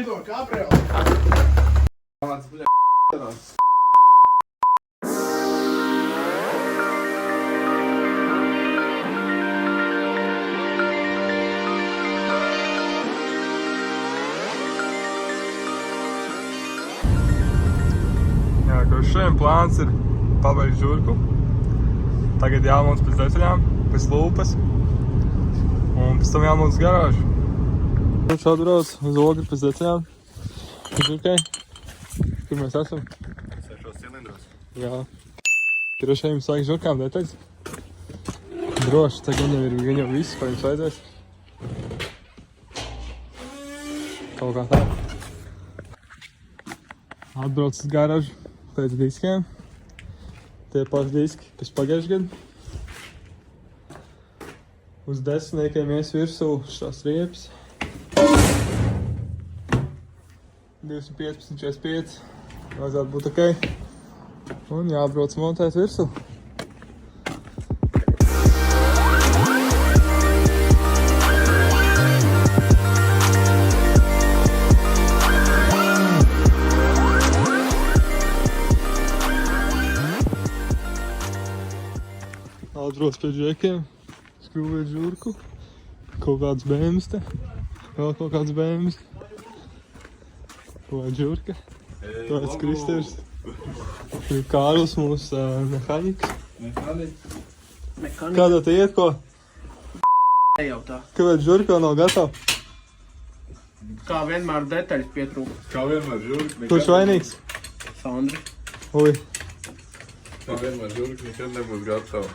šito kaprelu. Kāds, bļa, Jā, ka šodien plāns ir pabeigt žurku. Tagad jāmūc pēc detaļām, pēc lūpas. Un pēc tam jāmūc garāžu. Šādi brauc uz ogri pēc detaļām. Žurkai. Kur mēs esam? 6 cilindros. Jā. Droši vien jums vajag žurkām detaļas? Droši, tagad viņam jau viss, ko jums vajadzēs. Kaut kā tā. Atbrauc uz garažu pēc diskiem. Tie paši diski, kas pagājuši gadu. Uz 10 ies virsū šās riepas. 215, 45. Vajadzētu būt ok. Un jābrauc montēt virsū. Atbrauc pie džekiem, skrūvēt žurku, kaut kāds bēmas te, vēl kaut kāds bēmas. To ir žurka, to ir Kristers, ir Kārlis mūsu mehāniks. Kādā te iet ko? Jau tā. Kāpēc žurka vēl nav gatava? Kā vienmēr detaļas pietrūka. Kā vienmēr žurka. Kurš vainīgs? Sandri. Ui, Kā vienmēr žurka nekad nebūs gatava.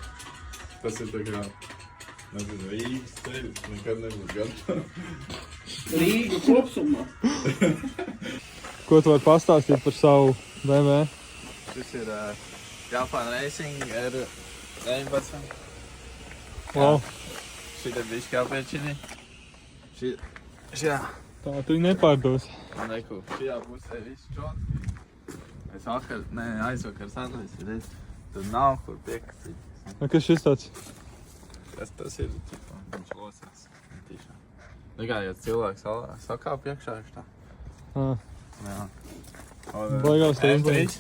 Tas ir tā kā, nezinu, Rīgas ceļš, nekad nebūs gatava. Rīga kopsumā. ko tu vari pastāstīt par savu BMW? Šis ir Japan Racing R19. Wow, Šī te bišķi kāpēčini. Šajā. tā tu viņu nepārdos. Man reku, šajā pusē viss čotki. Es aizvakar satvesu, redz. Tur nav kur piekastīt. Kas šis tāds? Tas ir, ķipa, viņš losās. Tīšām. Nekā, ja cilvēks sakāp iekšā, viņš tā. Jā. Baigās tev M3.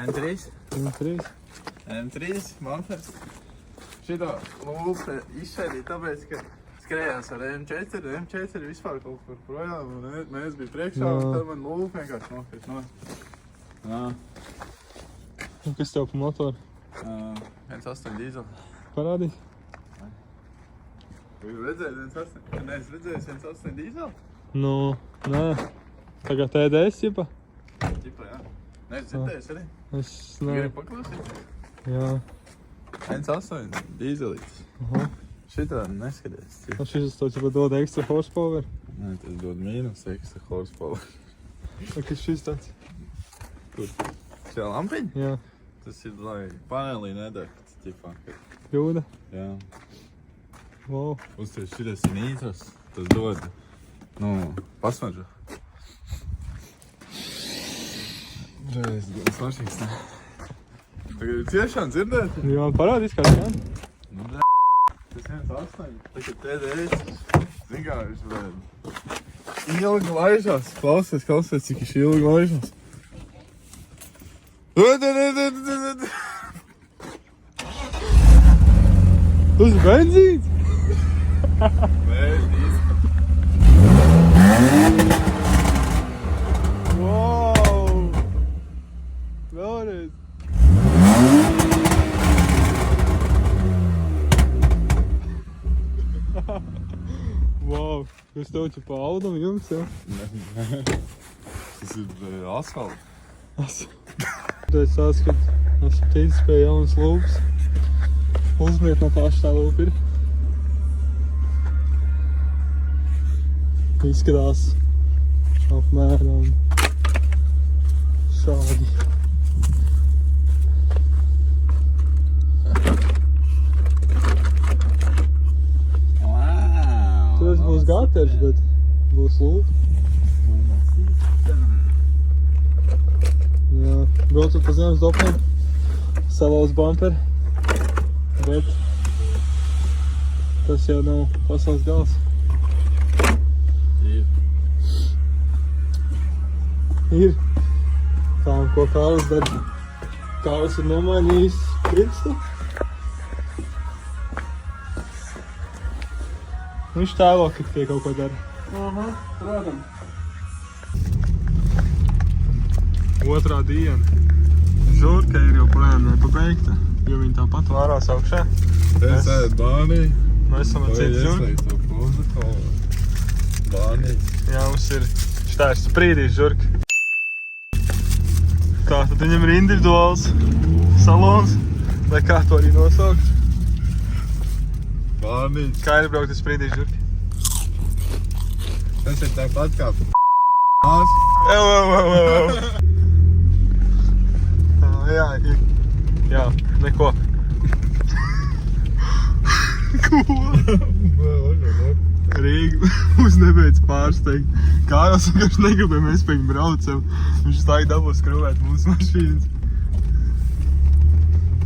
M3. M3. M3, bumpers. Šito lūpu izšķēdīja tāpēc, ka skrējās ar M4. M4 vispār kaut kur projām, un mēs bija priekšā, un tad man lūpu vienkārši nokrīt no. Jā. Un kas tev pa motoru? 1.8 dīzel. Parādīs? Jūs redzējāt 1.8? Nē, es redzēju 1.8 dīzel? Nu, nē. Tagad TDS, jipa? Ķipa, jā. Nē, es dzirdēju arī. Es, Gribu nē. paklausīt? Jā. 1.8 dīzelītis. Aha. Šitā neskaties. Un šis tev ķipa dod ekstra horsepower? Nē, tas dod mīnus ekstra horsepower. Un kas šis tāds? Kur? Šajā lampiņa? Jā. Tas ir, lai panelī nedegts, ķipā. Jūda? Jā. Wow. Uzties šitas ir nītros, tas dod, pasmaržu. Reiz, smaržīgs, ne? Tagad ir ciešām dzirdēt? Jā, parādīs kā skan? Nu, bļā, tas 1.8, tagad TDS, zin kā viņš vēl ilgi laižās, klausies, cik viņš ilgi laižās. Tas ir benzīns? Nē, Wow! Vēlreiz. Wow! Kas tev ķipa audam jums, jā? tas ir asfalts. Es saskatu, esmu ticis pie jaunas lūpas. Uzmiet no paša tā lūpa ir. Izskatās apmēram šādi. Wow! Tas būs gaters, bet būs lūpa. Jā, braucot pa zemes dopliem, salauz bumperi, bet tas jau nav pasaules gals. Ir. Ir. Kā un ko Kārlis dara? Kārlis ir nomainījis pirkstu. Viņš tēlo, ka tie kaut ko dara. Protams. Otrā diena. Žurka ir joprojām nepabeigta, jo viņi tāpat vārās augšā. Es ēdu bānī. Mēs esam ar citu žurku. Ieslēgt to protokolu. Bānī. Jā, mums ir štāsts sprīdīs žurka. Kā tad viņam ir individuāls salons, vai kā to arī nosaukt? Bānī. Kā ir braukt uz sprīdīs žurki? Tas ir tāpat kā Jā, neko. Rīga mums nebeidz pārsteigt. Kārlis vienkārši negrib, ja mēs pie viņu braucam. Viņš stāja dabūs skrūvēt mūsu mašīnas.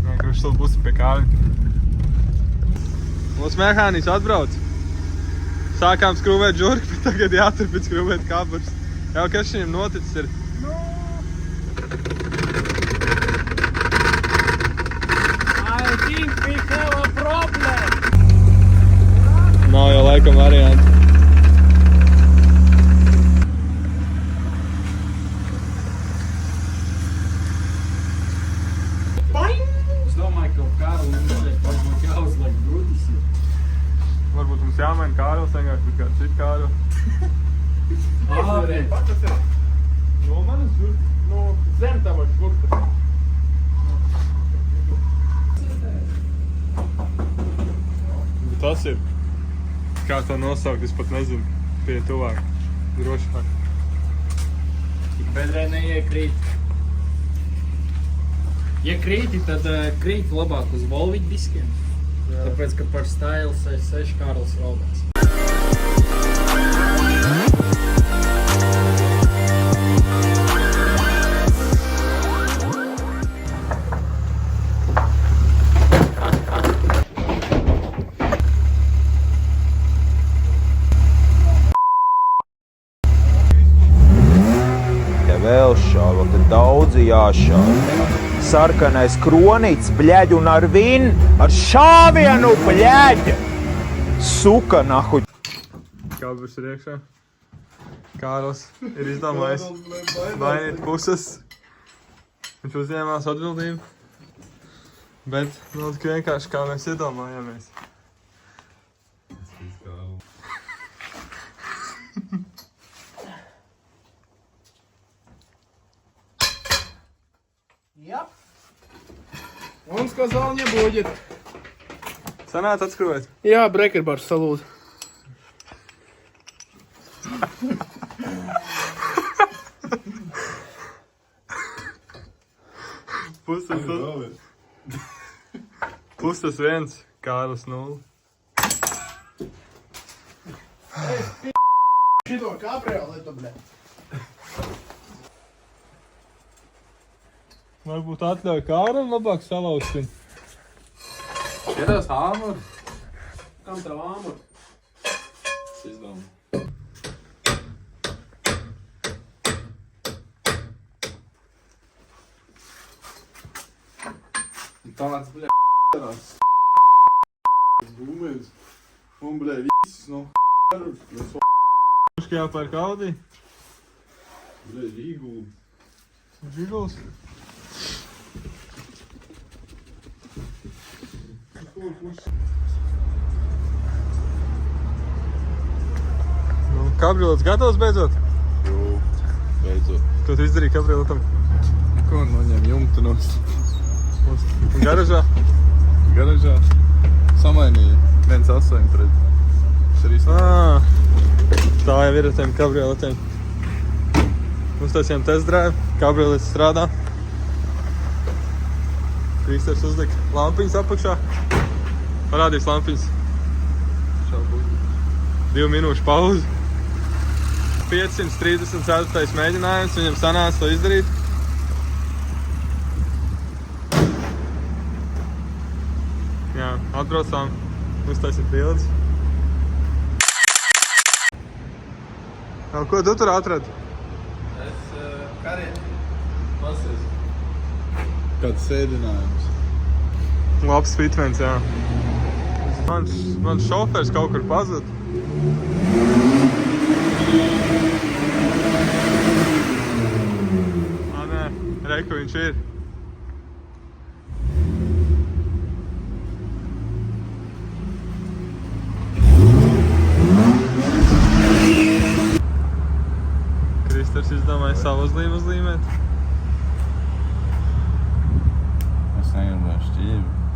Vienkārši vēl būsim pie Kārļa. Mūsu mehānis atbrauc. Sākām skrūvēt žurku, bet tagad jāturpina skrūvēt kaburs. Jā, kas viņam noticis ir? I think we have a problem. Nav jau laikam varianti. Es domāju, ka Kārli varbūt jāuzliek grudis. Varbūt mums jāmaina Kārlis, vienkārši bet kāds cits Kārlis. No manas žurkas? No zem tavas žurkas. Tas ir. Kā to nosaukt, es pat nezinu. Pie tuvāk. Drošāk. Tik bedrē neiekrīt. Ja krīti, tad krīt labāk uz Volviņu diskiem. Tāpēc, ka par Style 6 Kārlis raudās. Vēl šāva, tad daudzi jāšāva. Sarkanais kronīts, bļaļ, un ar vin, ar šāvienu, bļaļ! Suka, nahuļ! Kaburs ir iekšā. Kārlis ir izdomājis mainīt puses. Viņš uzņēmās atbildību. Bet, nu, tik vienkārši kā mēs iedomājāmies. Yep. Он сказал, не будет. Sanāca atskrūvēt. Jā, brekerbars salūd. Puses viens, Kārlis 0. Šito kabrioletu, bļa. Varbūt atļauj Kārlim labāk salauzt viņu. Skatās āmuri. Kam tev āmur? Es izdomāju. Tāds, bļa, Gūmēs. Un, bļa, viss no Kurš kā jāpērk Audi? Bļa, Rīgū. Žiguls. Nu, kabriolets gatavs beidzot? Jū, beidzot. Ko tu izdarīji kabrioletam? Ko noņem jumtu nost? Un garažā? Garažā samainīja 1.8 pret 3. Tā jau ir ar tiem kabrioletiem. Uztaisījām test drive, kabriolets strādā. Kristers uzlika lampiņas apakšā. Parādīs lampiņas. 2 minūšu pauzi. 534. mēģinājums, viņam sanāca to izdarīt. Jā, atbraucām, uztaisīt bildes. Ko tu tur atradi? Es Kariet. Pasies. Kāds sēdinājums. Labs fitmens, jā. Mans šofers kaut kur pazud. Nē, reku viņš ir. Kristers izdomāja savu uzlīmēt. Es negribu šķīvi.